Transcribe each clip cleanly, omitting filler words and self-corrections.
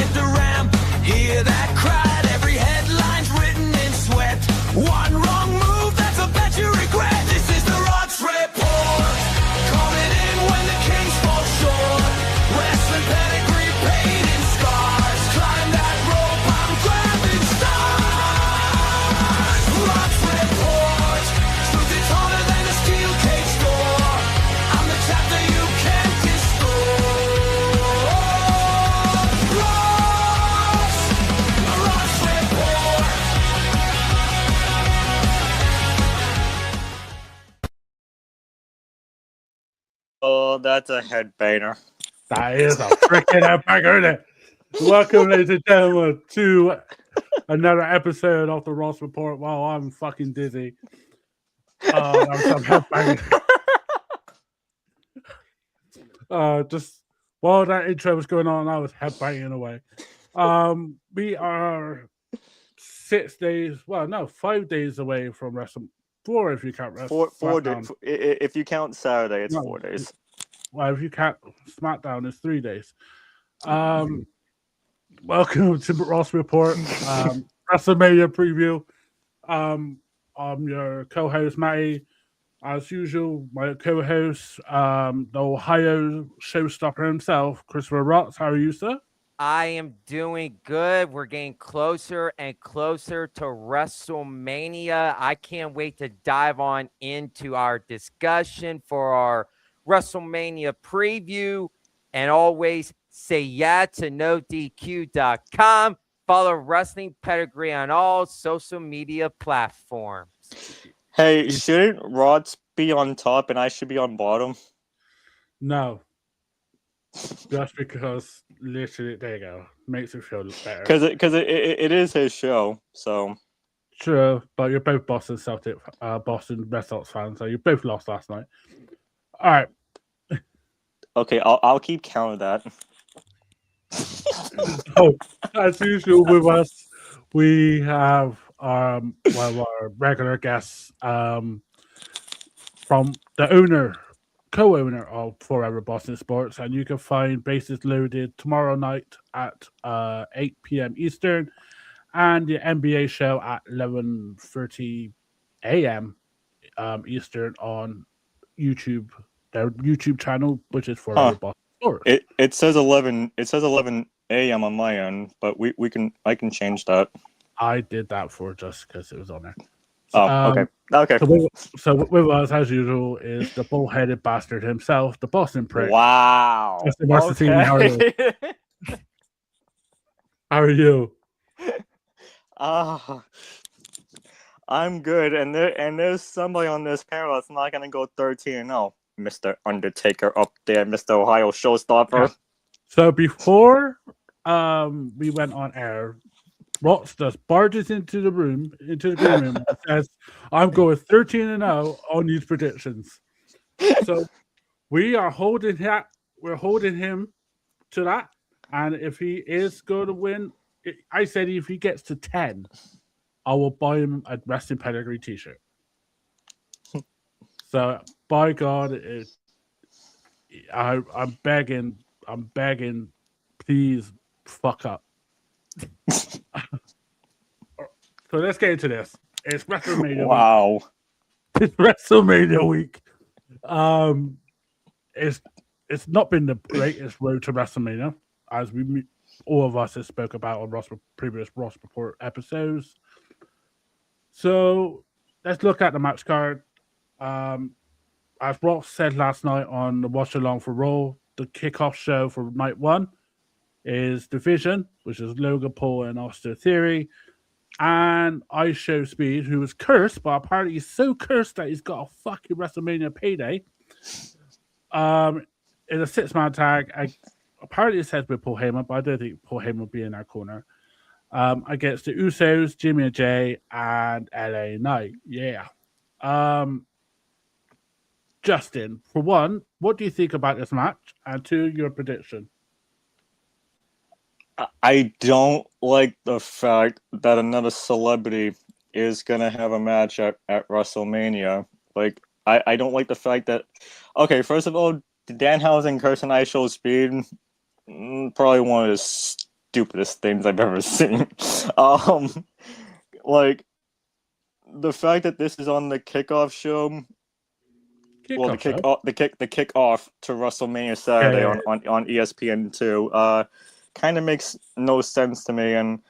hit the ramp. Hear that crowd, every headline's written in sweat. One wrong move, that's a bet you regret. This is the Rotz Report, coming in when the kings fall short. Wrestling pedigree paid in scars. Climb that rope, I'm grabbing stars. Rotz Report, truth is harder than a steel cage door. I'm the chapter you can't distort. Rotz Report. Oh, that's a headbanger. That is a freaking headbanger, isn't it? Welcome, ladies and gentlemen, to another episode of the Rotz Report. Wow, I'm fucking dizzy. That was some headbanging. Just while that intro was going on, I was headbanging away. We are 5 days away from WrestleMania. 4 if you count WrestleMania. 4 days. If you count Saturday, it's 4 days. Well, if you count SmackDown, it's 3 days. Welcome to Rotz Report, WrestleMania Preview. I'm your co-host, Matty. As usual, my co-host, the Ohio showstopper himself, Christopher Rotz. How are you, sir? I am doing good. We're getting closer and closer to WrestleMania. I can't wait to dive on into our discussion for our WrestleMania preview. And always say yeah to NoDQ.com. Follow Wrestling Pedigree on all social media platforms. Hey, shouldn't Rotz be on top and I should be on bottom? No. Just because, literally, there you go. Makes it feel better. Because it is his show, so. True, but you're both Boston Red Sox fans, so you both lost last night. All right. Okay, I'll keep count of that. So, as usual with us, we have one of our regular guests from the co-owner of Forever Boston Sports, and you can find Bases Loaded tomorrow night at 8 p.m. Eastern, and the NBA show at 11:30 a.m. Eastern on YouTube, their YouTube channel, which is Forever Boston Sports. It says 11 a.m. on my end, but I can change that. I did that just because it was on there. Okay. So with us, as usual, is the bull-headed bastard himself, the Boston prick. Wow. Okay. How are you? I'm good, and there's somebody on this panel that's not gonna go 13-0. Mr. Undertaker up there, Mr. Ohio Showstopper. Yeah. So before we went on air, Rotz just barges into the green room and says, I'm going 13-0 on these predictions. So we're holding him to that. And if he is going to win, I said if he gets to 10, I will buy him a Wrestling Pedigree t-shirt. So by God, I'm begging, please fuck up. So let's get into this. It's WrestleMania. Wow. Week. It's WrestleMania week. It's not been the greatest road to WrestleMania, as all of us have spoke about on previous Rotz Report episodes. So let's look at the match card. As Ross said last night on the Watch Along for Raw, the kickoff show for night one is Division, which is Logan Paul and Austin Theory, and Ice Show Speed, who was cursed, but apparently he's so cursed that he's got a fucking WrestleMania payday. In a 6-man tag, apparently it says with Paul Heyman, but I don't think Paul Heyman will be in that corner. Against the Usos, Jimmy and Jay, and LA Knight. Yeah. Justin, for one, what do you think about this match? And two, your prediction. I don't like the fact that another celebrity is going to have a match at WrestleMania. Like, I don't like the fact that... Okay, first of all, Danhausen cursing Ice Show Speed, probably one of the stupidest things I've ever seen. Like the fact that this is on the kickoff show. Well, the kickoff to WrestleMania Saturday Yeah. on ESPN2 kind of makes no sense to me, and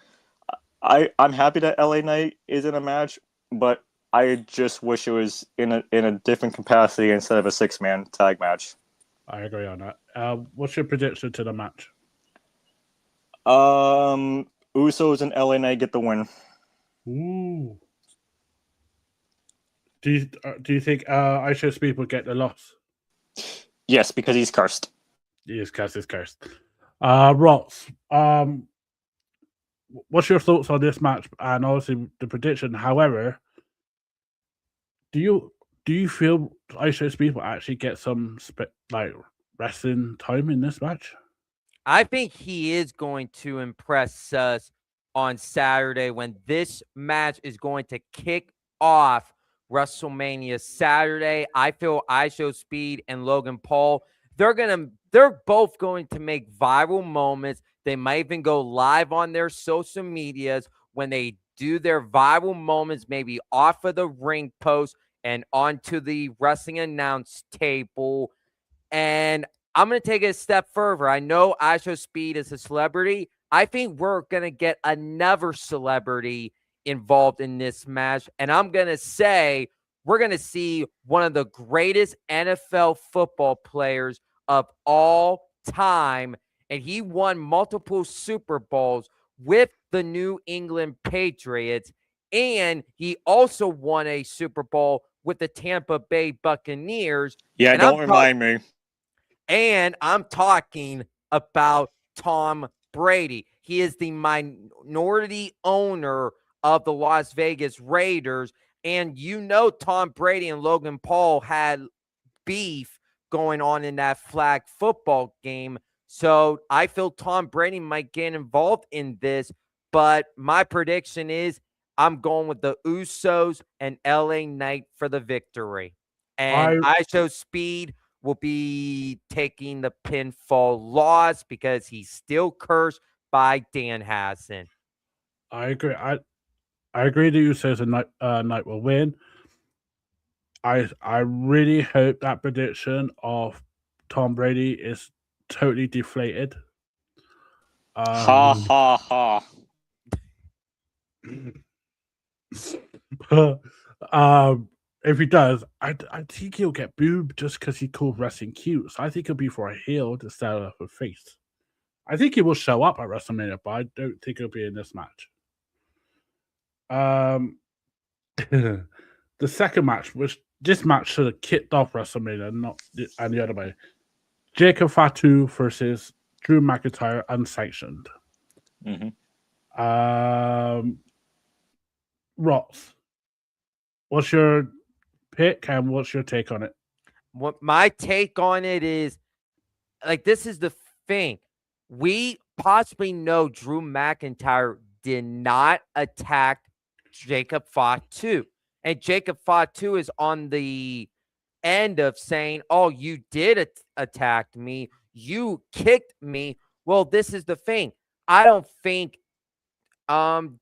I'm happy that LA Knight is in a match, but I just wish it was in a different capacity instead of a 6-man tag match. I agree on that. What's your prediction to the match? Usos and LA Knight get the win. Ooh. Do you think Aisha Speed will get the loss? Yes, because he's cursed. Yes, cursed is cursed. Rotz, what's your thoughts on this match and obviously the prediction? However, do you feel Aisha Speed will actually get some wrestling time in this match? I think he is going to impress us on Saturday when this match is going to kick off WrestleMania Saturday. I feel Aisha Speed and Logan Paul, they're both going to make viral moments. They might even go live on their social medias when they do their viral moments, maybe off of the ring post and onto the wrestling announce table. And I'm going to take it a step further. I know Aisha Speed is a celebrity. I think we're going to get another celebrity involved in this match. And I'm going to say we're going to see one of the greatest NFL football players of all time. And he won multiple Super Bowls with the New England Patriots. And he also won a Super Bowl with the Tampa Bay Buccaneers. Yeah, and don't remind me. And I'm talking about Tom Brady. He is the minority owner of the Las Vegas Raiders. And you know Tom Brady and Logan Paul had beef going on in that flag football game. So I feel Tom Brady might get involved in this. But my prediction is I'm going with the Usos and LA Knight for the victory. And Aisha Speed will be taking the pinfall loss because he's still cursed by Dan Hassan. I agree. I agree that you says a Knight will win. I really hope that prediction of Tom Brady is totally deflated. Ha ha ha. If he does, I think he'll get booed just because he called wrestling cute. So I think he'll be for a heel to set up a face. I think he will show up at WrestleMania, but I don't think he'll be in this match. The second match, which this match should have kicked off WrestleMania, and the other way. Jacob Fatu versus Drew McIntyre unsanctioned. Mm-hmm. Rotz, what's your pick and what's your take on it? What my take on it is, this is the thing. We possibly know Drew McIntyre did not attack Jacob Fatu. And Jacob Fatu is on the end of saying, oh, you did attack me. You kicked me. Well, this is the thing. I don't think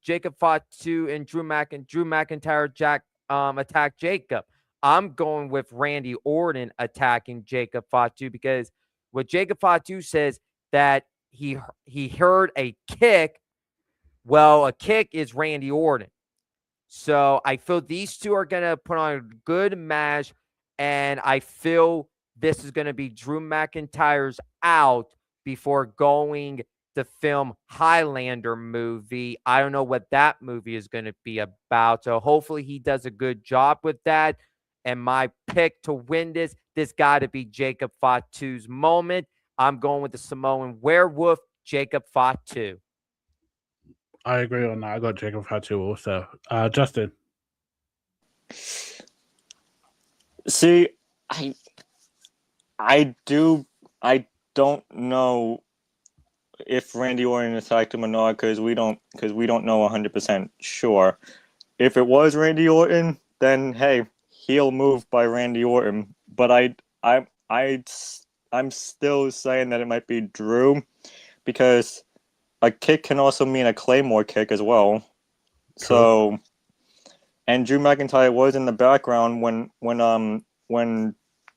Jacob Fatu and Drew McIntyre attacked Jacob. I'm going with Randy Orton attacking Jacob Fatu because what Jacob Fatu says that he heard a kick. Well, a kick is Randy Orton. So I feel these two are going to put on a good match, and I feel this is going to be Drew McIntyre's out before going to film Highlander movie. I don't know what that movie is going to be about. So hopefully he does a good job with that. And my pick to win this got to be Jacob Fatu's moment. I'm going with the Samoan Werewolf, Jacob Fatu. I agree on that. I got Jacob Fatu also. Justin. See, I don't know if Randy Orton attacked him or not because we don't know 100% sure. If it was Randy Orton, then hey, heel move by Randy Orton. But I'm still saying that it might be Drew because a kick can also mean a Claymore kick as well. So, and Drew McIntyre was in the background when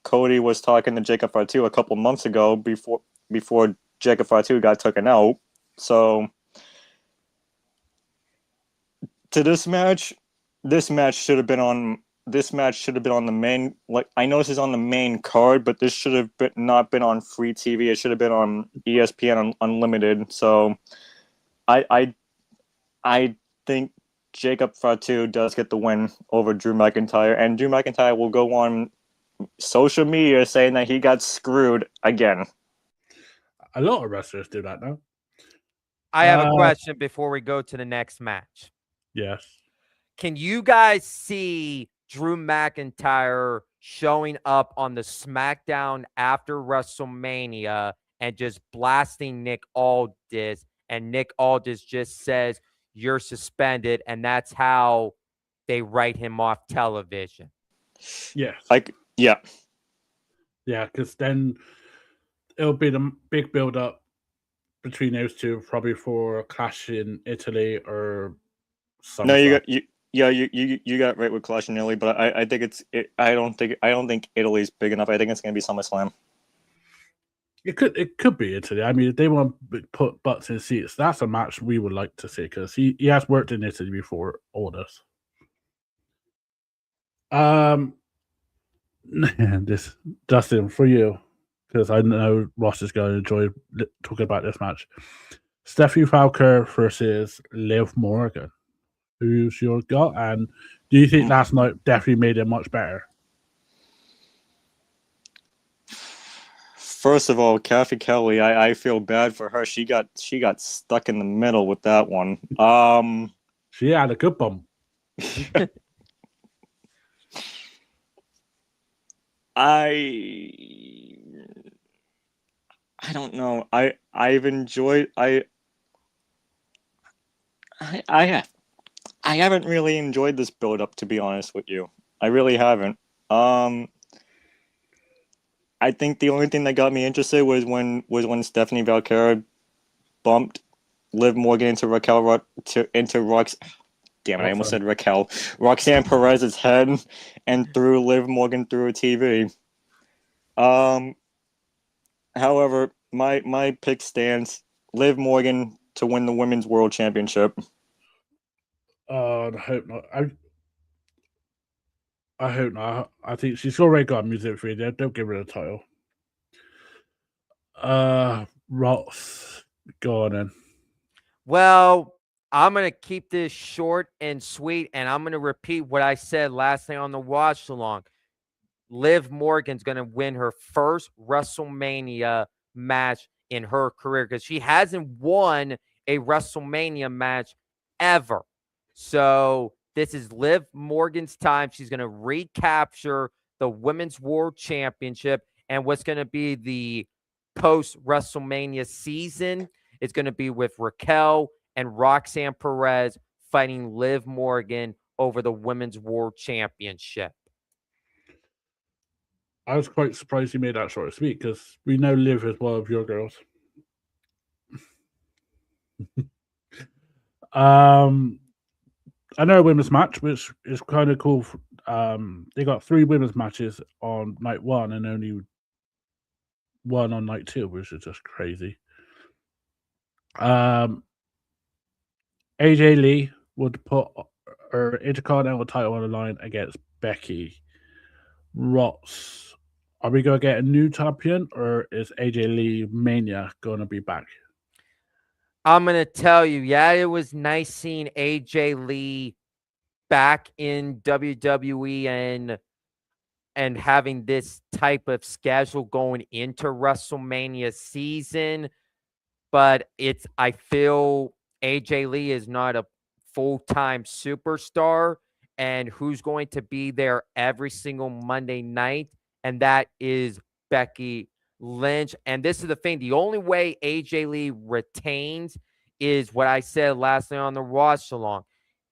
Cody was talking to Jacob Fatu a couple months ago before Jacob Fatu got taken out. So, to this match should have been on. This match should have been on the main. Like, I know this is on the main card, but this should have not been on free TV. It should have been on ESPN Unlimited. So, I think Jacob Fatu does get the win over Drew McIntyre, and Drew McIntyre will go on social media saying that he got screwed again. A lot of wrestlers do that now. I have a question before we go to the next match. Yes. Can you guys see Drew McIntyre showing up on the SmackDown after WrestleMania and just blasting Nick Aldis, and Nick Aldis just says, "You're suspended," and that's how they write him off television? Yes. Yeah. Yeah, because then it'll be the big build-up between those two, probably for a clash in Italy or something. No, you got right with Clash in Italy, but I think I don't think Italy's big enough. I think it's gonna be SummerSlam. It could be Italy. I mean, if they want to put butts in seats, that's a match we would like to see, because he has worked in Italy before all this. This, Justin, for you, because I know Ross is going to enjoy talking about this match. Stephanie Falker versus Liv Morgan. Who's your gut? And do you think last night definitely made it much better? First of all, Kathy Kelly, I feel bad for her. She got stuck in the middle with that one. She had a good bum. I don't know. I've enjoyed I haven't really enjoyed this build up, to be honest with you. I really haven't. I think the only thing that got me interested was when Stephanie Valkyra bumped Liv Morgan into Damn it, I almost said Raquel. Roxanne Perez's head and threw Liv Morgan through a TV. However, my pick stands: Liv Morgan to win the Women's World Championship. I hope not. I hope not. I think she's already got a music video. Don't give her the title. Rotz, go on then. Well, I'm going to keep this short and sweet, and I'm going to repeat what I said last night on the watch along. Liv Morgan's going to win her first WrestleMania match in her career, because she hasn't won a WrestleMania match ever. So this is Liv Morgan's time. She's going to recapture the Women's World Championship, and what's going to be the post-WrestleMania season is going to be with Raquel and Roxanne Perez fighting Liv Morgan over the Women's World Championship. I was quite surprised you made that short and sweet, because we know Liv is one of your girls. Another women's match, which is kind of cool. They got 3 women's matches on night 1 and only 1 on night 2, which is just crazy. AJ Lee would put her Intercontinental title on the line against Becky. Rotz, are we going to get a new champion, or is AJ Lee Mania going to be back? I'm going to tell you, yeah, it was nice seeing AJ Lee back in WWE and having this type of schedule going into WrestleMania season. But I feel AJ Lee is not a full-time superstar, and who's going to be there every single Monday night, and that is Becky Lynch. And this is the thing, the only way AJ Lee retains is what I said last night on the watch along.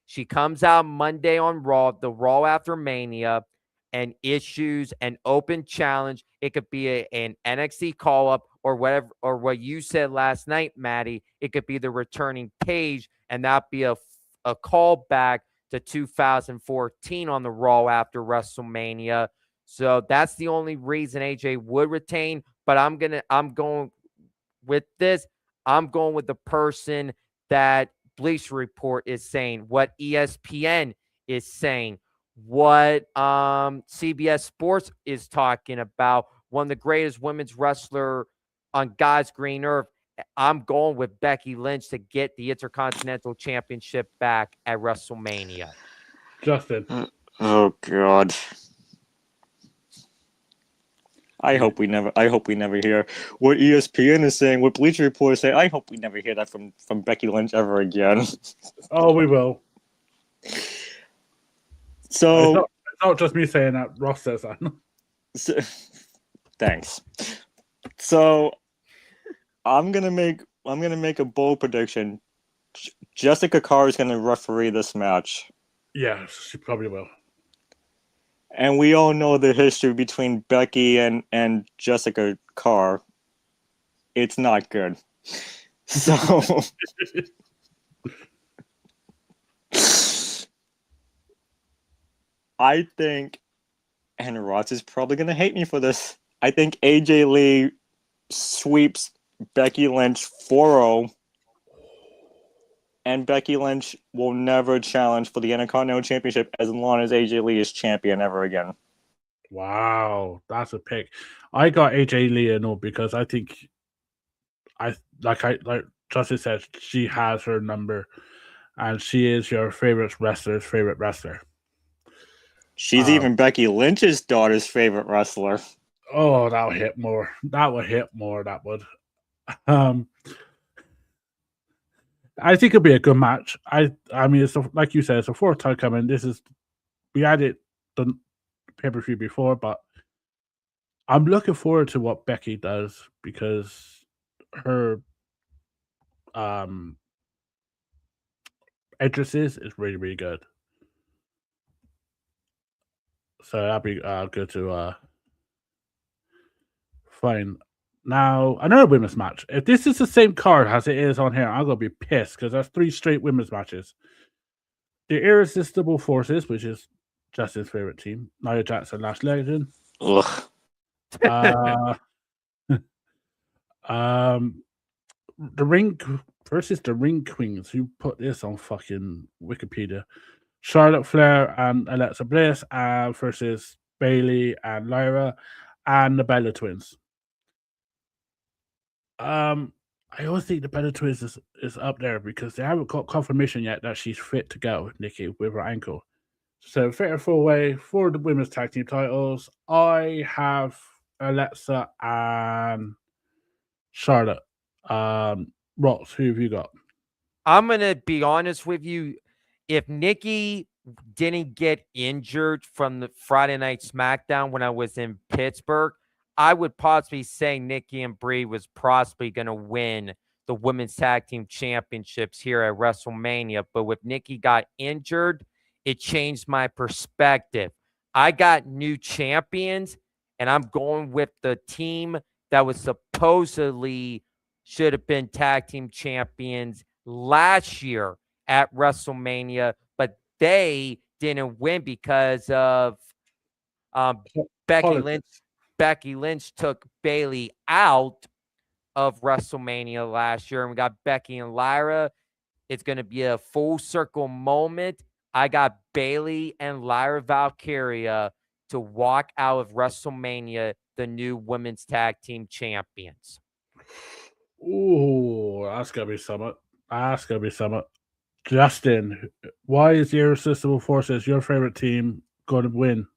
She comes out Monday on Raw, the Raw after Mania, and issues an open challenge. It could be an NXT call-up, or whatever, or what you said last night, Maddie, it could be the returning Paige, and that'd be a callback to 2014 on the Raw after WrestleMania. So that's the only reason AJ would retain. But I'm going with this. I'm going with the person that Bleacher Report is saying, what ESPN is saying, what CBS Sports is talking about. One of the greatest women's wrestler on God's green earth. I'm going with Becky Lynch to get the Intercontinental Championship back at WrestleMania. Justin. Oh God. I hope we never hear what ESPN is saying, what Bleacher Report is saying. I hope we never hear that from Becky Lynch ever again. Oh, we will. So it's not just me saying that. Ross says that. So, thanks. So I'm gonna make a bold prediction. Jessica Carr is gonna referee this match. Yeah, she probably will. And we all know the history between Becky and Jessica Carr. It's not good. So I think, and Rotz is probably going to hate me for this, I think AJ Lee sweeps Becky Lynch 4-0, and Becky Lynch will never challenge for the Intercontinental Championship as long as AJ Lee is champion ever again. Wow, that's a pick. I got AJ Lee in because I think like Justin said, she has her number, and she is your favorite wrestler's favorite wrestler. She's even Becky Lynch's daughter's favorite wrestler. Oh, that would hit more. That would. I think it'll be a good match. I mean, it's like you said, it's a fourth time coming. We had it done pay-per-view before, but I'm looking forward to what Becky does because her entrances is really, really good. So that'd be good to find. Now, another women's match. If this is the same card as it is on here, I'm going to be pissed because that's 3 straight women's matches. The Irresistible Forces, which is Justin's favorite team, Nia Jackson, Lash Legend. Ugh. The Ring versus the Ring Queens. Who put this on fucking Wikipedia? Charlotte Flair and Alexa Bliss versus Bayley and Lyra and the Bella Twins. I always think the Bella Twins is up there because they haven't got confirmation yet that she's fit to go, Nikki, with her ankle. So fair four-way for the women's tag team titles. I have Alexa and Charlotte. Rotz, who have you got? I'm gonna be honest with you. If Nikki didn't get injured from the Friday Night SmackDown when I was in Pittsburgh, I would possibly say Nikki and Brie was possibly going to win the women's tag team championships here at WrestleMania. But with Nikki got injured, it changed my perspective. I got new champions, and I'm going with the team that was supposedly should have been tag team champions last year at WrestleMania, but they didn't win because of Becky Lynch. Becky Lynch took Bayley out of WrestleMania last year, and we got Becky and Lyra. It's going to be a full circle moment. I got Bayley and Lyra Valkyria to walk out of WrestleMania the new women's tag team champions. Ooh, that's going to be something. Justin, why is the Irresistible Forces your favorite team going to win?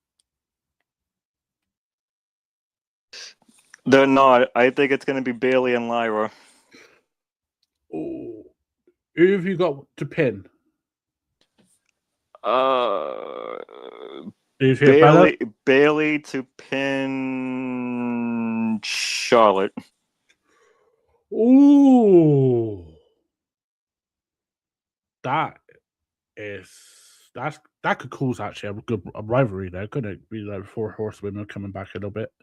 They're not. I think it's going to be Bayley and Lyra. Ooh. Who have you got to pin? Bayley to pin Charlotte. Ooh. That could cause actually a rivalry there, couldn't it? Be like 4 horsewomen coming back a little bit.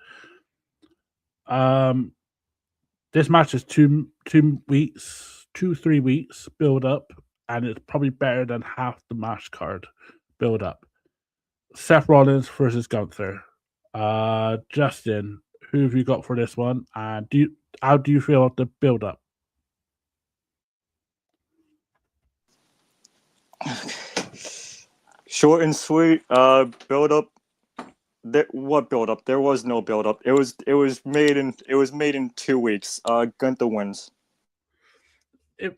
This match is 3 weeks build up, and it's probably better than half the match card build up. Seth Rollins versus Gunther. Justin, who have you got for this one? And how do you feel about the build up? Short and sweet. Build up. What build up? There was no build up. It was made in 2 weeks. Gunther wins. It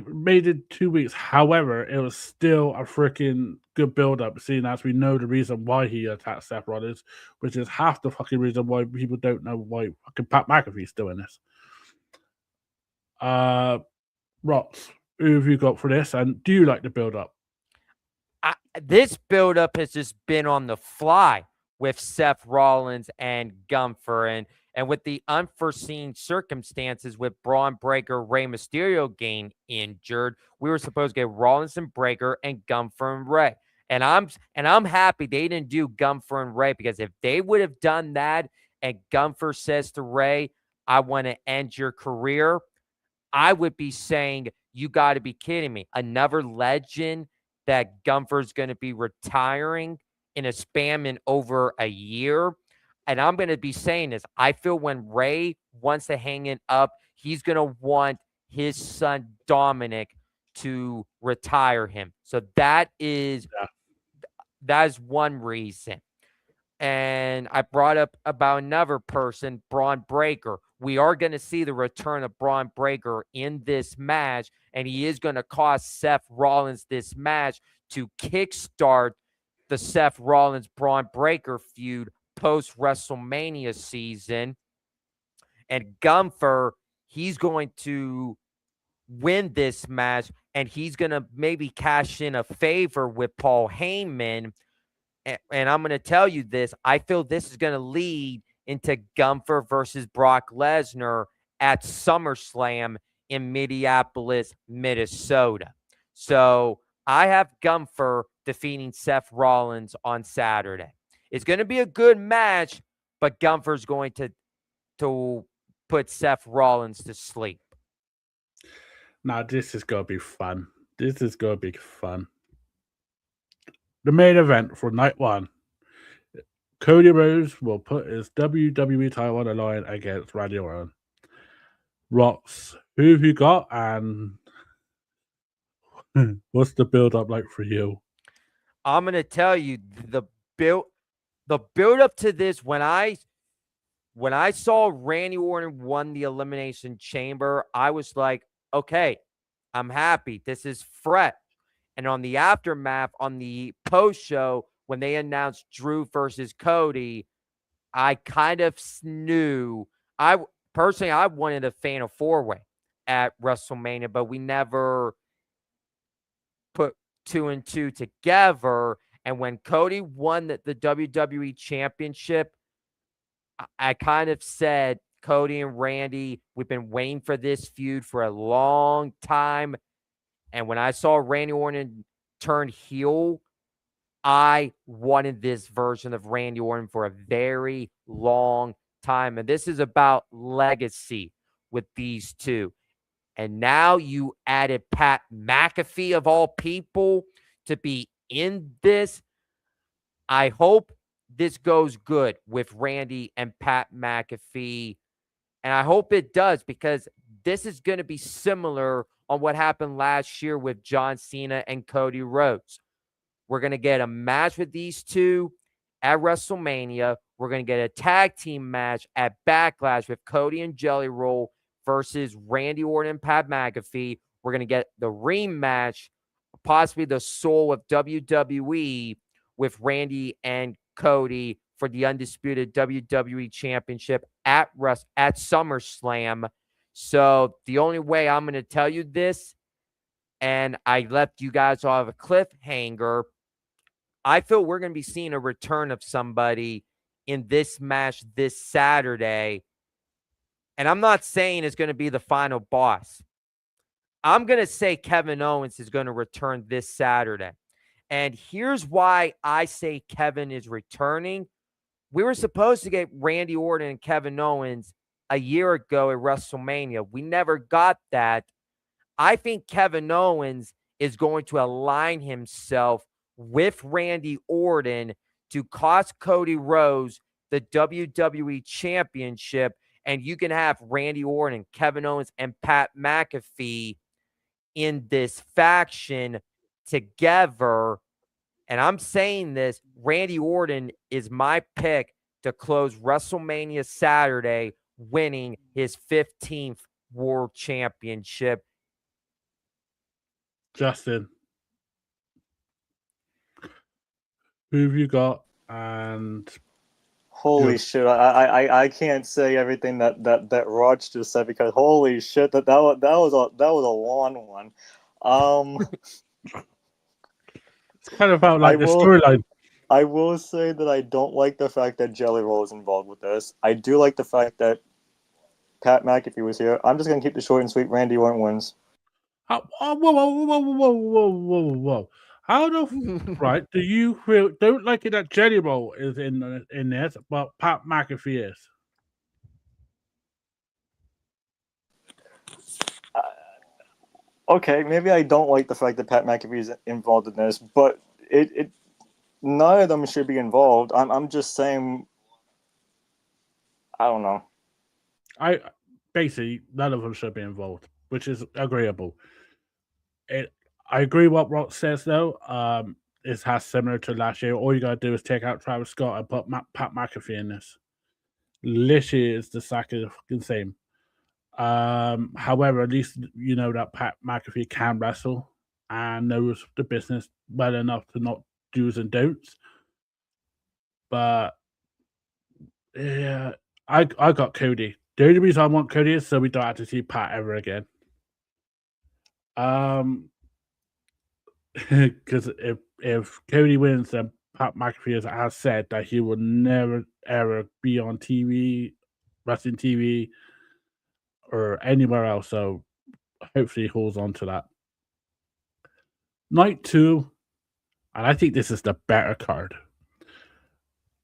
made it 2 weeks. However, it was still a freaking good build up, seeing as we know the reason why he attacked Seth Rollins, which is half the fucking reason why people don't know why fucking Pat McAfee's doing this. Rotz, who have you got for this? And do you like the build up? This build up has just been on the fly with Seth Rollins and Gunther, and with the unforeseen circumstances with Braun Breaker, Rey Mysterio getting injured, we were supposed to get Rollins and Breaker and Gunther and Rey. And I'm happy they didn't do Gunther and Rey, because if they would have done that and Gunther says to Rey, I want to end your career, I would be saying, you got to be kidding me. Another legend that Gunther's going to be retiring in a span in over a year. And I'm going to be saying this. I feel when Rey wants to hang it up, he's going to want his son Dominic to retire him. So that is one reason. And I brought up about another person, Braun Breaker. We are going to see the return of Braun Breaker in this match, and he is going to cost Seth Rollins this match to kickstart the Seth Rollins-Braun Breaker feud post-WrestleMania season. And Gunther, he's going to win this match, and he's going to maybe cash in a favor with Paul Heyman. And I'm going to tell you this. I feel this is going to lead into Gunther versus Brock Lesnar at SummerSlam in Minneapolis, Minnesota. So I have Gunther defeating Seth Rollins on Saturday. It's going to be a good match, but Gunther's going to put Seth Rollins to sleep. Now, this is going to be fun. This is going to be fun. The main event for night one. Cody Rhodes will put his WWE title on the line against Randy Orton. Rotz, who have you got, and what's the build-up like for you? I'm going to tell you, the build-up to this, when I saw Randy Orton won the Elimination Chamber, I was like, okay, I'm happy. This is fresh. And on the aftermath, on the post-show, when they announced Drew versus Cody, I kind of knew. I wanted a Fatal 4-Way at WrestleMania, but we never put 2 and 2 together. And when Cody won the WWE Championship, I kind of said, Cody and Randy, we've been waiting for this feud for a long time. And when I saw Randy Orton turn heel, I wanted this version of Randy Orton for a very long time. And this is about legacy with these two. And now you added Pat McAfee, of all people, to be in this. I hope this goes good with Randy and Pat McAfee. And I hope it does, because this is going to be similar on what happened last year with John Cena and Cody Rhodes. We're going to get a match with these two at WrestleMania. We're going to get a tag team match at Backlash with Cody and Jelly Roll versus Randy Orton and Pat McAfee. We're going to get the rematch, possibly the soul of WWE, with Randy and Cody for the undisputed WWE Championship at SummerSlam. So the only way I'm going to tell you this, and I left you guys off a cliffhanger, I feel we're going to be seeing a return of somebody in this match this Saturday. And I'm not saying it's going to be the final boss. I'm going to say Kevin Owens is going to return this Saturday. And here's why I say Kevin is returning. We were supposed to get Randy Orton and Kevin Owens a year ago at WrestleMania. We never got that. I think Kevin Owens is going to align himself with Randy Orton to cost Cody Rhodes the WWE Championship, and you can have Randy Orton, Kevin Owens, and Pat McAfee in this faction together. And I'm saying this, Randy Orton is my pick to close WrestleMania Saturday, winning his 15th World Championship. Justin, who have you got? And Holy shit! I can't say everything that Rotz just said because holy shit that was a long one. it's kind of about like I the will- storyline. I will say that I don't like the fact that Jelly Roll is involved with this. I do like the fact that Pat McAfee was here. I'm just gonna keep it short and sweet. Randy Orton wins. Whoa, whoa. How the right do you feel? Don't like it that Jelly Roll is in this, but Pat McAfee is. Okay, maybe I don't like the fact that Pat McAfee is involved in this, but it none of them should be involved. I'm just saying. I don't know. I basically none of them should be involved, which is agreeable. I agree what Rock says though. It has similar to last year. All you gotta do is take out Travis Scott and put Pat McAfee in this. Literally, it's the fucking same. However, at least you know that Pat McAfee can wrestle and knows the business well enough to not do's and don'ts. But yeah, I got Cody. The only reason I want Cody is so we don't have to see Pat ever again. Because if Cody wins, then Pat McAfee has said that he will never ever be on TV, wrestling TV, or anywhere else. So hopefully he holds on to that. Night 2, and I think this is the better card.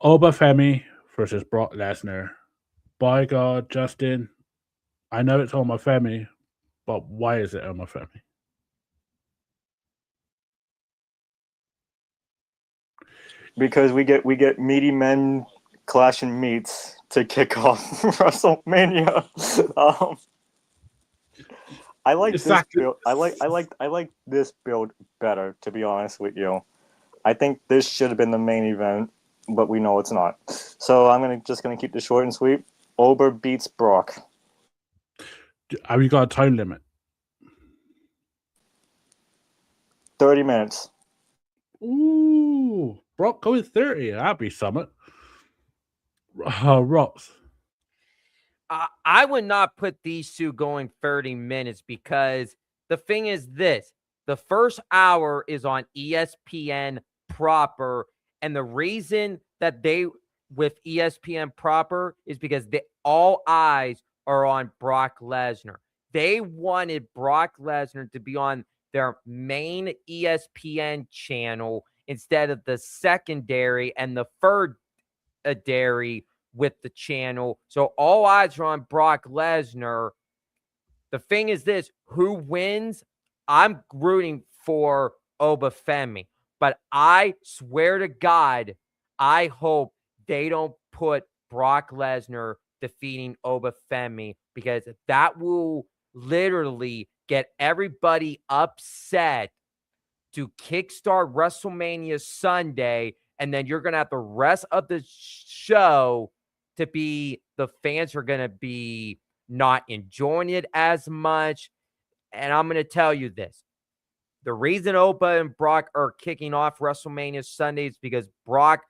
Obafemi versus Brock Lesnar. By God, Justin, I know it's Obafemi, but why is it Obafemi? Because we get meaty men clashing meats to kick off WrestleMania. I like Exactly. this build. I like this build better, to be honest with you. I think this should have been the main event, but we know it's not. So I'm just gonna keep this short and sweet. Ober beats Brock. Have you got a time limit? 30 minutes. Ooh, Brock going 30. That'd be something. Rotz. I would not put these two going 30 minutes because the thing is this. The first hour is on ESPN proper. And the reason that they with ESPN proper is because all eyes are on Brock Lesnar. They wanted Brock Lesnar to be on their main ESPN channel instead of the secondary and the third dairy with the channel. So all eyes are on Brock Lesnar. The thing is this, who wins? I'm rooting for Obafemi, but I swear to God, I hope they don't put Brock Lesnar defeating Obafemi because that will literally get everybody upset to kickstart WrestleMania Sunday, and then you're going to have the rest of the show to be, the fans are going to be not enjoying it as much. And I'm going to tell you this. The reason Oba and Brock are kicking off WrestleMania Sunday is because Brock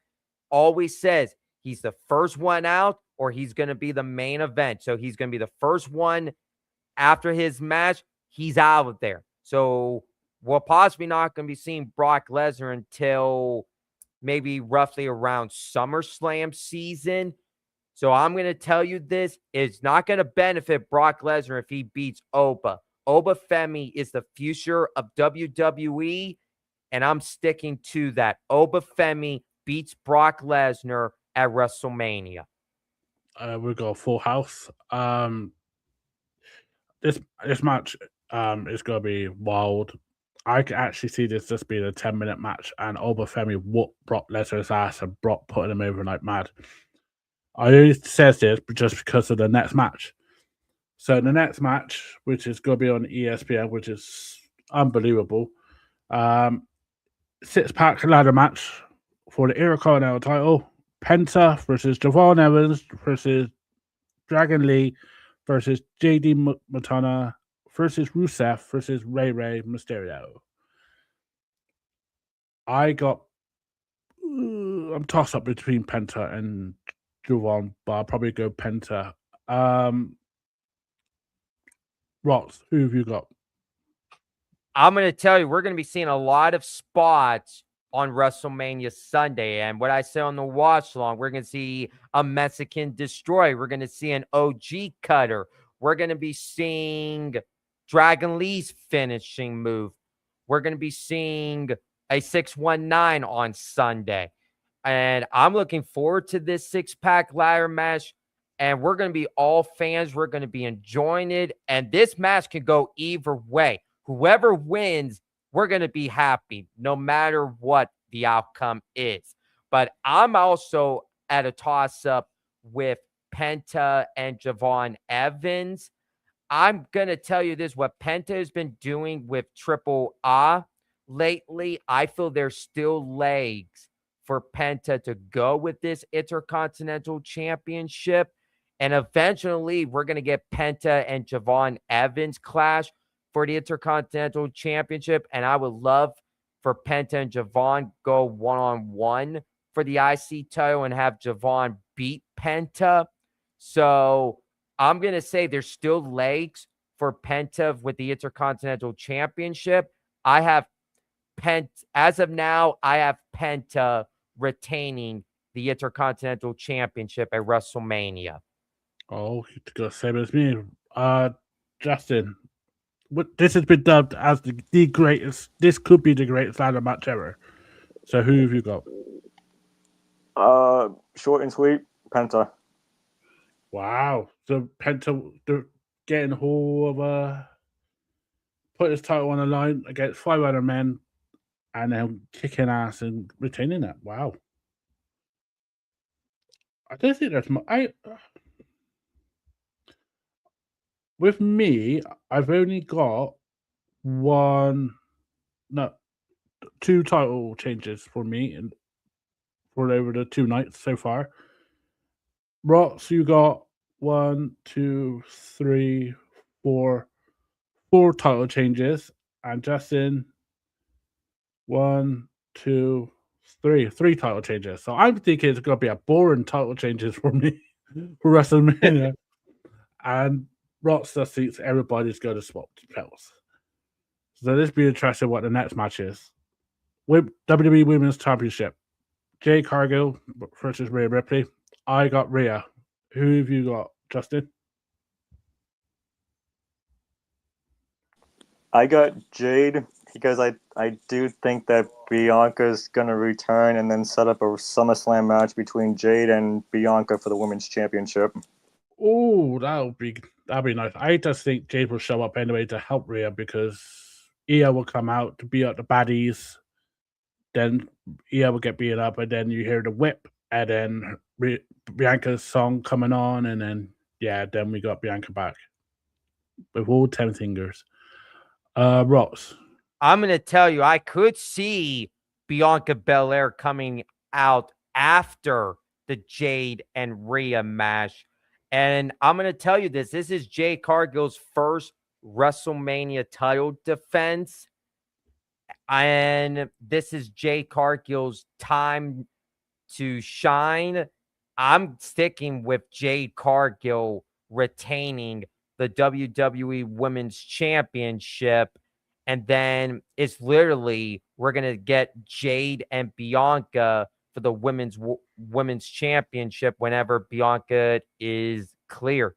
always says he's the first one out or he's going to be the main event. So he's going to be the first one after his match. He's out of there. So we're possibly not going to be seeing Brock Lesnar until maybe roughly around SummerSlam season. So I'm going to tell you this. It's not going to benefit Brock Lesnar if he beats Oba. Obafemi is the future of WWE, and I'm sticking to that. Obafemi beats Brock Lesnar at WrestleMania. We've got a full house. This match is gonna be wild. I can actually see this just being a 10-minute match, and Obafemi whoop Brock Lesnar's ass and Brock putting him over like mad. I only says this just because of the next match. So the next match, which is going to be on ESPN, which is unbelievable, 6-pack ladder match for the Intercontinental title. Penta versus Javon Evans versus Dragon Lee versus JD Matana versus Rusev versus Rey Mysterio. I'm tossed up between Penta and Javon, but I'll probably go Penta. Rotz, who have you got? I'm going to tell you, we're going to be seeing a lot of spots on WrestleMania Sunday. And what I said on the watch along, we're going to see a Mexican Destroyer. We're going to see an OG Cutter. We're going to be seeing Dragon Lee's finishing move. We're going to be seeing a 619 on Sunday. And I'm looking forward to this 6-pack ladder match. And we're going to be all fans. We're going to be enjoying it. And this match can go either way. Whoever wins, we're going to be happy no matter what the outcome is. But I'm also at a toss-up with Penta and Javon Evans. I'm going to tell you this, what Penta has been doing with Triple A lately, I feel there's still legs for Penta to go with this Intercontinental Championship. And eventually, we're going to get Penta and Javon Evans clash for the Intercontinental Championship. And I would love for Penta and Javon go one-on-one for the IC title and have Javon beat Penta. So I'm going to say there's still legs for Penta with the Intercontinental Championship. I have Penta, as of now, I have Penta retaining the Intercontinental Championship at WrestleMania. Oh, you're going to say it as me. Justin, this has been dubbed as the greatest. This could be the greatest ladder match ever. So who have you got? Short and sweet, Penta. Wow. So Penta getting hold of put his title on the line against 5 other men and then kicking ass and retaining it. Wow. I don't think there's much. With me, I've only got 2 title changes for me and for over the 2 nights so far. Rotz, you got 1, 2, 3, 4 title changes, and Justin 1, 2, 3 title changes. So I'm thinking it's going to be a boring title changes for me for WrestleMania. And Rotz just thinks everybody's going to swap belts. So this be interesting what the next match is. WWE Women's Championship. Jade Cargill versus Rhea Ripley. I got Rhea. Who have you got, Justin? I got Jade because I do think that Bianca's gonna return and then set up a SummerSlam match between Jade and Bianca for the Women's Championship. Oh, that'd be nice. I just think Jade will show up anyway to help Rhea because Io will come out to beat up the baddies. Then Io will get beaten up, and then you hear the whip, and then Bianca's song coming on, and then we got Bianca back with all 10 fingers. Rotz. I'm going to tell you, I could see Bianca Belair coming out after the Jade and Rhea match. And I'm going to tell you this. This is Jade Cargill's first WrestleMania title defense. And this is Jade Cargill's time to shine. I'm sticking with Jade Cargill retaining the WWE Women's Championship. And then it's literally, we're going to get Jade and Bianca for the women's championship whenever Bianca is clear.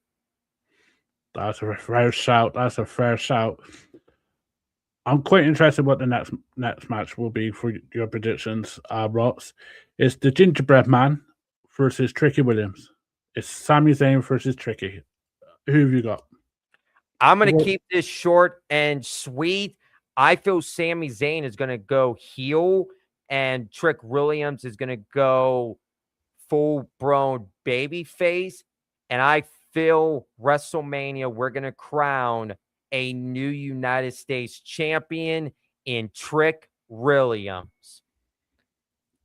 That's a fair shout. I'm quite interested what the next match will be for your predictions, Rotz. It's the Gingerbread Man versus Tricky Williams. It's Sami Zayn versus Tricky. Who have you got? I'm going to Well- keep this short and sweet. I feel Sami Zayn is going to go heel and Trick Williams is going to go full-blown baby face. And I feel WrestleMania, we're going to crown a new United States champion in Trick Williams.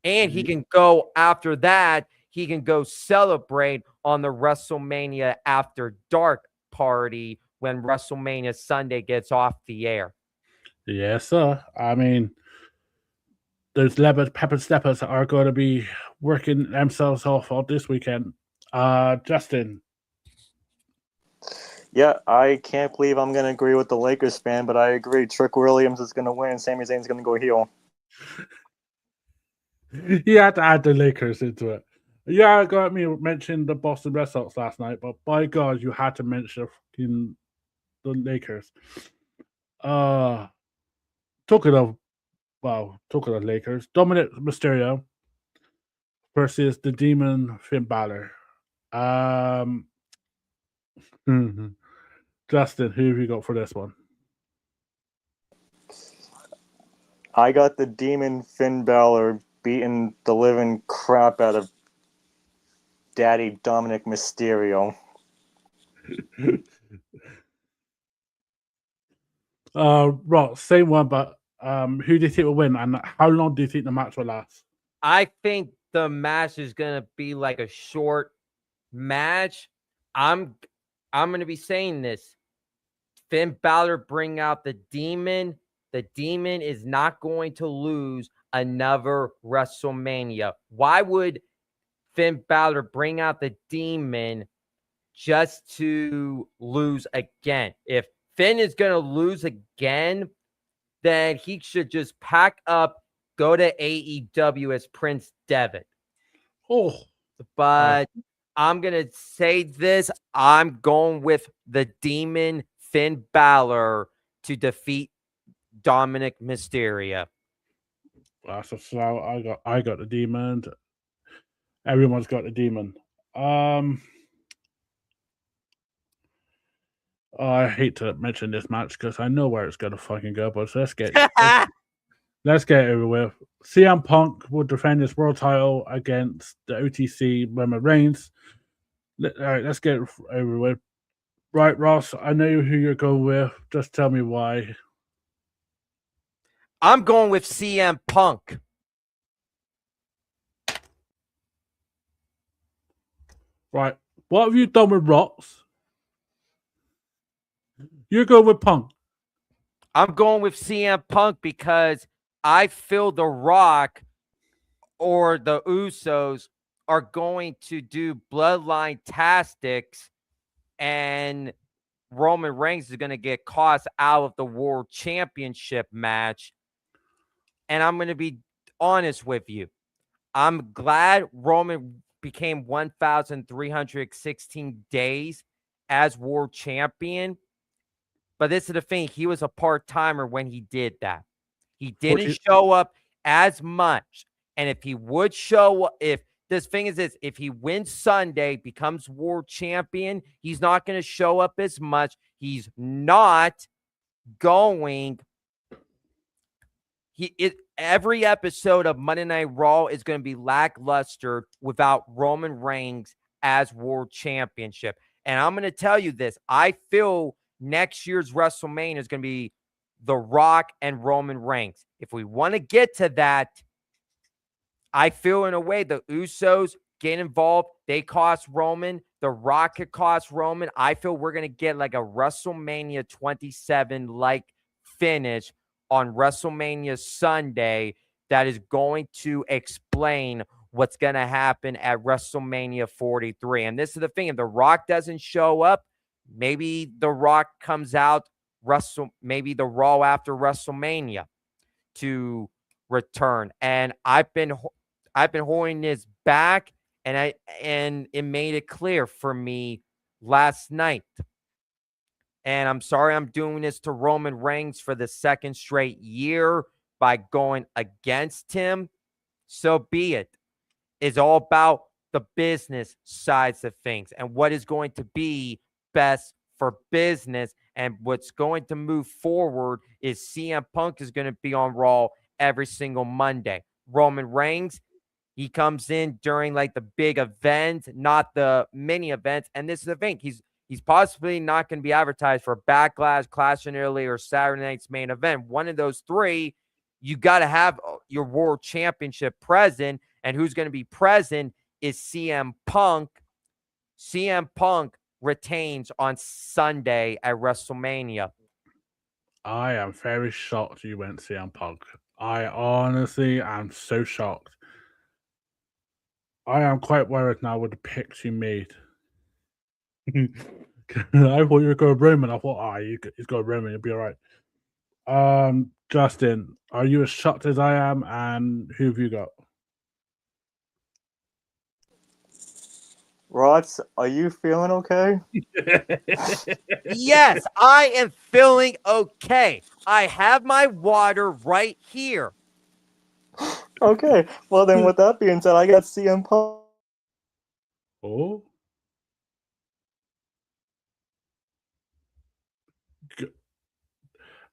And he can go after that, he can go celebrate on the WrestleMania After Dark party when WrestleMania Sunday gets off the air. Yes, sir. I mean, those pepper steppers are going to be working themselves off on this weekend. Justin. Yeah, I can't believe I'm going to agree with the Lakers fan, but I agree. Trick Williams is going to win. Sami Zayn's going to go heel. You had to add the Lakers into it. Yeah, I got me mentioned the Boston Red Sox last night, but by God, you had to mention the Lakers. Talking of Lakers, Dominic Mysterio versus the Demon Finn Balor. Justin, who have you got for this one? I got the Demon Finn Balor beating the living crap out of Daddy Dominic Mysterio. Right, same one, but who do you think will win, and how long do you think the match will last? I think the match is going to be like a short match. I'm going to be saying this. Finn Balor bring out the Demon. The Demon is not going to lose another WrestleMania. Why would Finn Balor bring out the Demon just to lose again? If Finn is going to lose again, then he should just pack up, go to AEW as Prince Devitt. Oh, But I'm going to say this. I'm going with the Demon Finn Balor to defeat Dominic Mysterio. so I got the Demon. Everyone's got the Demon. I hate to mention this match because I know where it's going to fucking go, but let's get let's get it over with. CM Punk will defend his world title against the OTC Roman Reigns. All right, let's get it over with. Right, Ross, I know who you're going with. Just tell me why. I'm going with CM Punk. Right, what have you done with Rotz? You're going with Punk. I'm going with CM Punk because I feel The Rock or the Usos are going to do bloodline tactics and Roman Reigns is going to get cost out of the World Championship match. And I'm going to be honest with you. I'm glad Roman became 1,316 days as world champion. But this is the thing. He was a part-timer when he did that. He didn't show up as much. And if he would show up, if he wins Sunday, becomes world champion, he's not going to show up as much. He's not going. Every episode of Monday Night Raw is going to be lackluster without Roman Reigns as world championship. And I'm going to tell you this. I feel next year's WrestleMania is going to be The Rock and Roman Reigns. If we want to get to that, I feel in a way the Usos get involved. They cost Roman. The Rock could cost Roman. I feel we're going to get like a WrestleMania 27-like finish on WrestleMania Sunday that is going to explain what's going to happen at WrestleMania 43. And this is the thing. If The Rock doesn't show up, maybe The Rock comes out maybe the Raw after WrestleMania to return. And I've been holding this back, and it made it clear for me last night. And I'm sorry I'm doing this to Roman Reigns for the second straight year by going against him. So be it. It's all about the business sides of things and what is going to be best for business. And what's going to move forward is CM Punk is going to be on Raw every single Monday. Roman Reigns, he comes in during like the big event, not the mini events. And this is the thing. He's possibly not going to be advertised for Backlash, Clash in Italy, or Saturday Night's Main Event. One of those three, you got to have your World Championship present. And who's going to be present is CM Punk. CM Punk retains on Sunday at WrestleMania. I am very shocked you went CM Punk. I honestly am so shocked. I am quite worried now with the picks you made. I thought you were going Roman. I thought, he's got Roman. You'll be all right. Justin, are you as shocked as I am? And who have you got? Rotz, are you feeling okay? Yes, I am feeling okay. I have my water right here. Okay. Well, then, with that being said, I got CM Punk. Oh.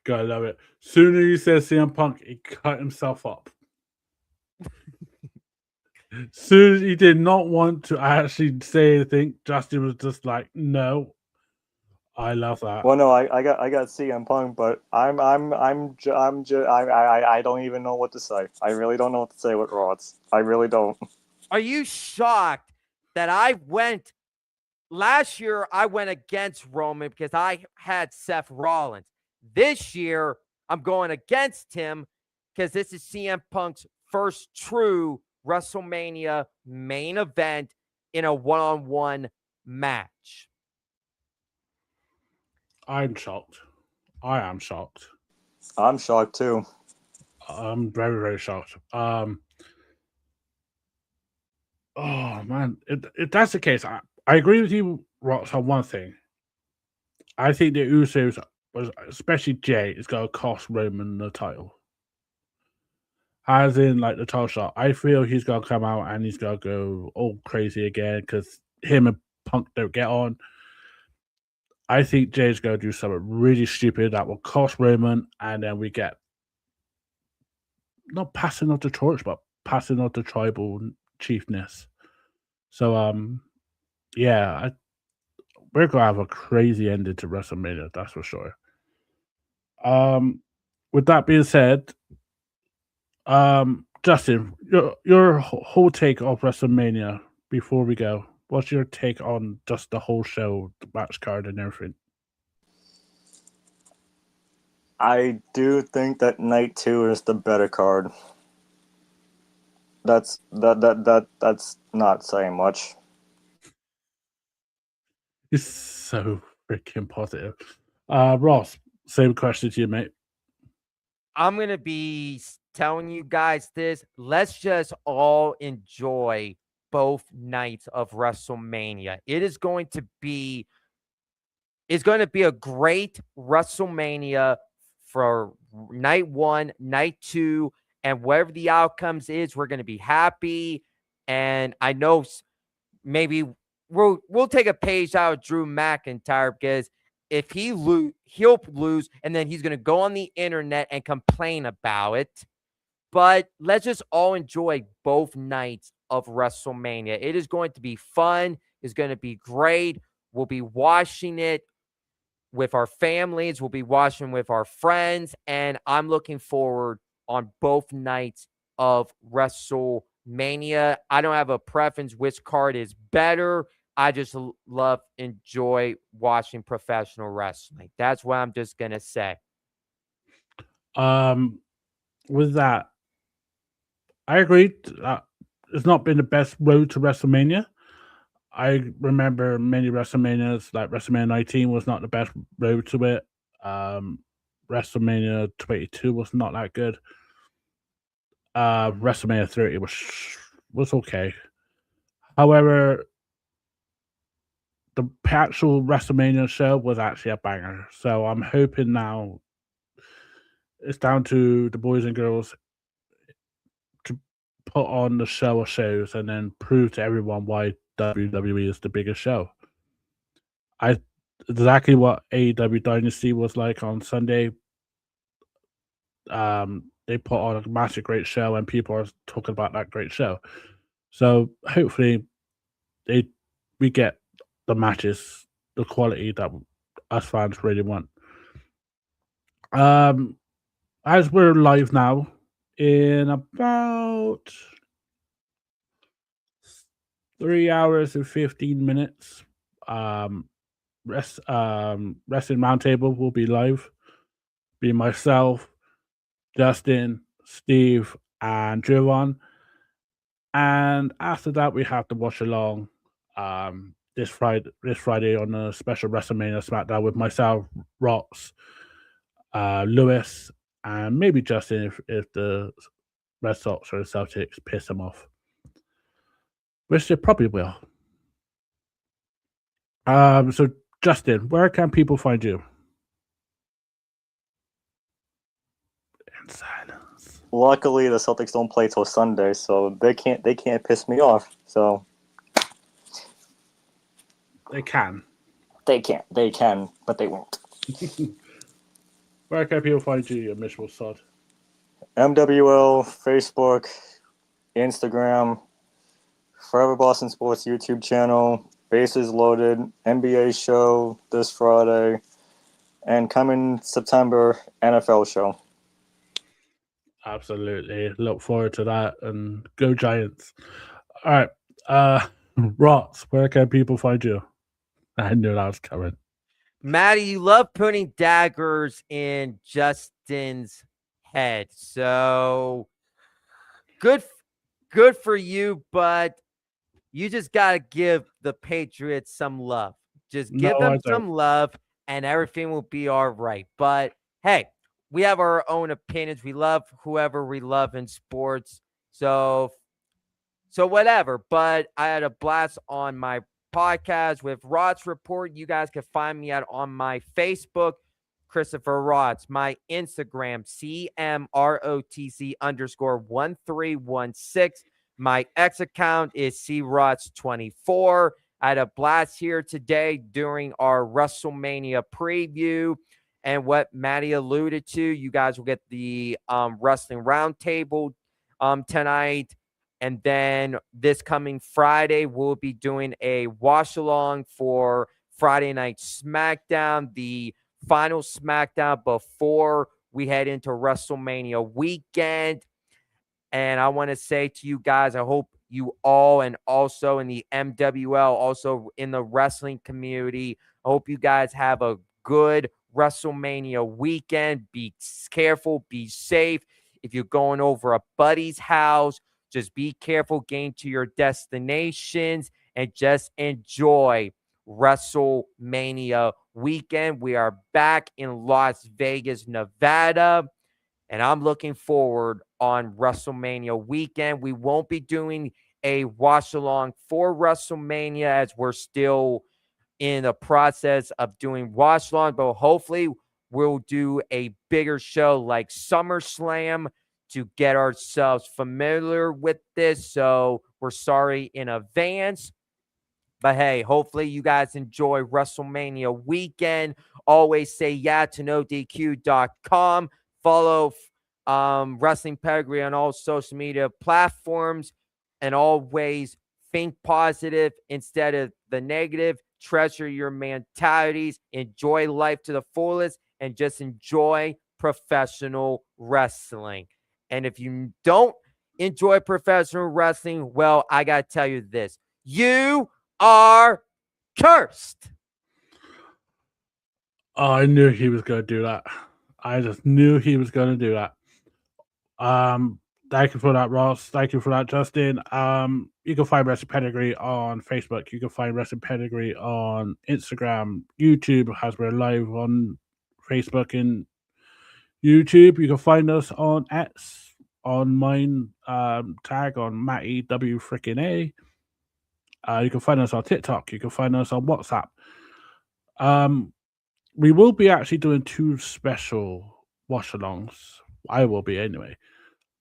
Gotta love it. Soon as you said CM Punk, he cut himself up. Soon as he did not want to actually say anything, Justin was just like, "No, I love that." Well, no, I got CM Punk, but I don't even know what to say. I really don't know what to say with Rotz. I really don't. Are you shocked that I went last year? I went against Roman because I had Seth Rollins. This year, I'm going against him because this is CM Punk's first true WrestleMania main event in a one-on-one match. I'm shocked. I am shocked. I'm shocked too. I'm very, very shocked. Oh man, if that's the case, I agree with you, Rox, on one thing. I think the Usos, especially Jay, is going to cost Roman the title. As in, like the title shot, I feel he's going to come out and he's going to go all crazy again because him and Punk don't get on. I think Jay's going to do something really stupid that will cost Roman, and then we get not passing of the torch, but passing of the tribal chiefness. So, yeah, we're going to have a crazy ending to WrestleMania, that's for sure. With that being said, Justin, your whole take of WrestleMania before we go. What's your take on just the whole show, the match card, and everything? I do think that night 2 is the better card. That's not saying much. It's so freaking positive. Ross, same question to you, mate. I'm going to be telling you guys this. Let's just all enjoy both nights of WrestleMania. It's going to be a great WrestleMania for night 1, night 2, and whatever the outcomes is, we're going to be happy. And I know maybe we'll take a page out of Drew McIntyre because if he'll lose, and then he's going to go on the internet and complain about it. But let's just all enjoy both nights of WrestleMania. It is going to be fun. It's going to be great. We'll be watching it with our families. We'll be watching with our friends. And I'm looking forward on both nights of WrestleMania. I don't have a preference which card is better. I just enjoy watching professional wrestling. That's what I'm just going to say. With that, I agree. It's not been the best road to WrestleMania. I remember many WrestleManias, like WrestleMania 19 was not the best road to it. WrestleMania 22 was not that good. WrestleMania 30 was okay. However, the actual WrestleMania show was actually a banger. So I'm hoping now it's down to the boys and girls to put on the show of shows and then prove to everyone why WWE is the biggest show. Exactly what AEW Dynasty was like on Sunday. They put on a massive great show, and people are talking about that great show. So hopefully, we get the matches, the quality that us fans really want. As we're live now, in about 3 hours and 15 minutes, Wrestling Roundtable will be live. Be myself, Justin, Steve, and Jovan. And after that, we have to watch along this Friday on a special WrestleMania SmackDown with myself, Rotz, Lewis, and maybe Justin if the Red Sox or the Celtics piss him off, which they probably will. So Justin, where can people find you? In silence. Luckily, the Celtics don't play till Sunday, so they can't piss me off. So They can, but they won't. Where can people find you, you miserable sod? MWL, Facebook, Instagram, Forever Boston Sports YouTube channel, Bases Loaded, NBA show this Friday, and coming September, NFL show. Absolutely. Look forward to that, and go Giants. All right. Rotz, where can people find you? I knew that was coming. Maddie, you love putting daggers in Justin's head. So good for you, but you just got to give the Patriots some love. Just give them some love and everything will be all right. But hey, we have our own opinions. We love whoever we love in sports. So whatever. But I had a blast on my podcast with Rotz Report. You guys can find me on my Facebook, Christopher Rotz, my Instagram, CMROTC_1316. My X account is CRotz24. I had a blast here today during our WrestleMania preview. And what Maddie alluded to, you guys will get the Wrestling Roundtable tonight. And then this coming Friday, we'll be doing a wash-along for Friday Night SmackDown, the final SmackDown before we head into WrestleMania weekend. And I want to say to you guys, I hope you all, and also in the MWL, also in the wrestling community, I hope you guys have a good WrestleMania weekend. Be careful, be safe. If you're going over a buddy's house, just be careful getting to your destinations and just enjoy WrestleMania weekend. We are back in Las Vegas, Nevada, and I'm looking forward on WrestleMania weekend. We won't be doing a watch-along for WrestleMania as we're still in the process of doing watch-along, but hopefully we'll do a bigger show like SummerSlam to get ourselves familiar with this. So we're sorry in advance. But hey, hopefully you guys enjoy WrestleMania weekend. Always say yeah to NoDQ.com. Follow Wrestling Pedigree on all social media platforms. And always think positive instead of the negative. Treasure your mentalities. Enjoy life to the fullest. And just enjoy professional wrestling. And if you don't enjoy professional wrestling, well, I got to tell you this. You are cursed. Oh, I knew he was going to do that. I just knew he was going to do that. Thank you for that, Ross. Thank you for that, Justin. You can find Wrestling Pedigree on Facebook. You can find Wrestling Pedigree on Instagram, YouTube, as we're live on Facebook and YouTube. You can find us on X, on mine tag on Matty W freaking A. You can find us on TikTok. You can find us on WhatsApp. We will be actually doing 2 special watch-alongs. I will be anyway.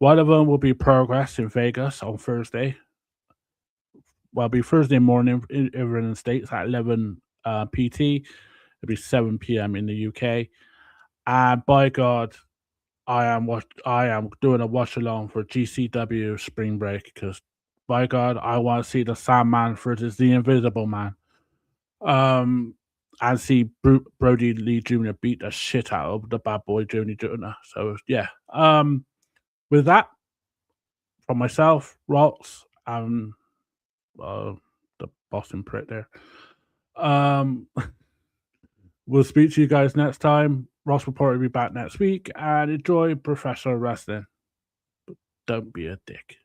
One of them will be Progress in Vegas on Thursday. Well, it'll be Thursday morning over in the States at 11 PT. It'll be 7 p.m. in the UK. And by God, I am doing a watch along for GCW Spring Break because, by God, I want to see the Sandman versus the Invisible Man. And see Brody Lee Jr. beat the shit out of the Bad Boy Jr. So yeah. With that, from myself, Rotz, and the Boston prick there. We'll speak to you guys next time. Rotz Report will be back next week, and enjoy professional wrestling. But don't be a dick.